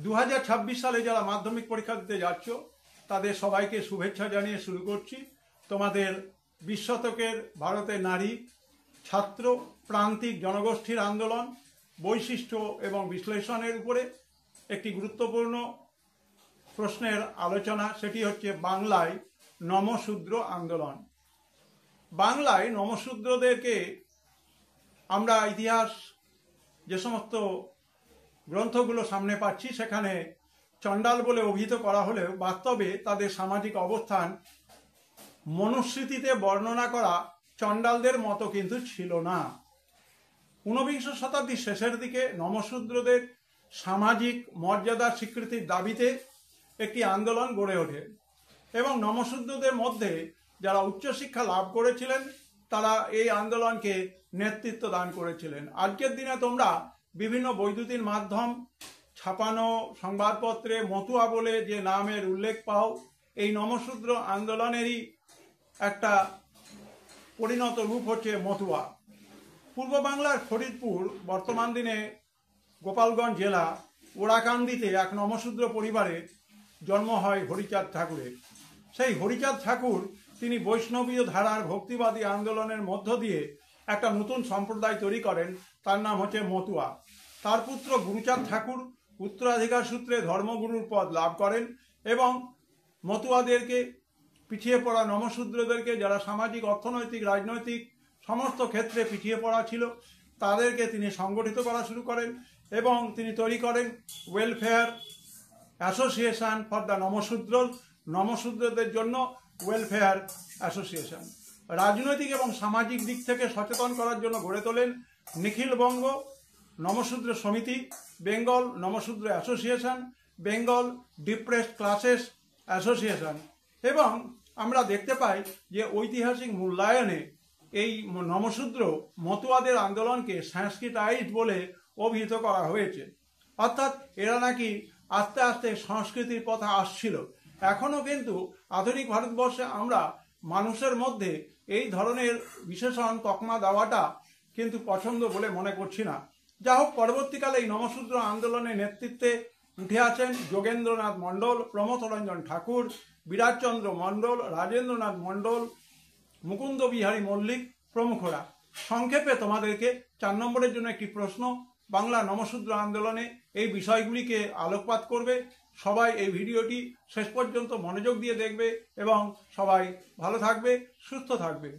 2026 সালে যারা মাধ্যমিক পরীক্ষা দিতে যাচ্ছ তাদের সবাইকে শুভেচ্ছা জানিয়ে শুরু করছি তোমাদের 20 শতকের ভারতের নারী ছাত্র প্রান্তিক জনগোষ্ঠীর আন্দোলন বৈশিষ্ট্য এবং বিশ্লেষণের উপরে একটি গুরুত্বপূর্ণ প্রশ্নের আলোচনা। সেটি হচ্ছে বাংলায় নমশূদ্র আন্দোলন। বাংলায় নমশূদ্রদেরকে আমরা ইতিহাস যে সমস্ত গ্রন্থগুলো সামনে পাচ্ছি সেখানে চণ্ডাল বলে অভিহিত করা হলেও বাস্তবে তাদের সামাজিক অবস্থান মনুস্মৃতিতে বর্ণনা করা চণ্ডালদের মতো কিন্তু ছিল না। ঊনবিংশ শতাব্দীর শেষের দিকে নমশূদ্রদের সামাজিক মর্যাদা স্বীকৃতির দাবিতে একটি আন্দোলন গড়ে ওঠে এবং নমশূদ্রদের মধ্যে যারা উচ্চশিক্ষা লাভ করেছিলেন তারা এই আন্দোলনকে নেতৃত্ব দান করেছিলেন। আজকের দিনে তোমরা বিভিন্ন বৈদ্যুতিন মাধ্যম ছাপানো সংবাদপত্রে মতুয়া বলে যে নামের উল্লেখ পাও, এই নমশূদ্র আন্দোলনেরই একটা পরিণত রূপ হচ্ছে মতুয়া। পূর্ব বাংলার ফরিদপুর বর্তমান দিনে গোপালগঞ্জ জেলা ওরাকান্দিতে এক নমশূদ্র পরিবারে জন্ম হয় হরিচাঁদ ঠাকুরের। সেই হরিচাঁদ ঠাকুর তিনি বৈষ্ণবীয় ধারার ভক্তিবাদী আন্দোলনের মধ্য দিয়ে একটা নতুন সম্প্রদায় তৈরি করেন, তার নাম হচ্ছে মতুয়া। তার পুত্র গুরুচাঁদ ঠাকুর উত্তরাধিকার সূত্রে ধর্মগুরুর পদ লাভ করেন এবং মতুয়াদেরকে, পিছিয়ে পড়া নমশূদ্রদেরকে যারা সামাজিক অর্থনৈতিক রাজনৈতিক সমস্ত ক্ষেত্রে পিছিয়ে পড়া ছিল তাদেরকে তিনি সংগঠিত করা শুরু করেন এবং তিনি তৈরি করেন ওয়েলফেয়ার অ্যাসোসিয়েশন ফর দ্য নমশূদ্রদের জন্য ওয়েলফেয়ার অ্যাসোসিয়েশন। রাজনৈতিক এবং সামাজিক দিক থেকে সচেতন করার জন্য গড়ে তোলেন নিখিলবঙ্গ নমশূদ্র সমিতি, Bengal Namasudra association, Bengal depressed classes association. এবং আমরা দেখতে পাই যে ঐতিহাসিক মূল্যায়নে এই নমশূদ্র মতুয়াদের আন্দোলনকে সংস্কৃতাইজড বলে অভিহিত করা হয়েছে, অর্থাৎ এরা নাকি আস্তে আস্তে সংস্কৃতির পথে আসছিল। এখনও কিন্তু আধুনিক ভারতবর্ষে আমরা মানুষের মধ্যে এই ধরনের বিশেষণ তকমা দেওয়াটা কিন্তু পছন্দ বলে মনে করছি না। যা হোক, পরবর্তীকালে এই নমশূদ্র আন্দোলনের নেতৃত্বে উঠে আসেন যোগেন্দ্রনাথ মণ্ডল, প্রমথরঞ্জন ঠাকুর, বিরাটচন্দ্র মণ্ডল, রাজেন্দ্রনাথ মণ্ডল, মুকুন্দ বিহারী মল্লিক প্রমুখরা। সংক্ষেপে তোমাদেরকে 4 নম্বরের জন্য একটি প্রশ্ন, বাংলা নমশূদ্র আন্দোলনে এই বিষয়গুলিকে আলোকপাত করবে। সবাই এই ভিডিওটি শেষ পর্যন্ত মনোযোগ দিয়ে দেখবে এবং সবাই ভালো থাকবে, সুস্থ থাকবে।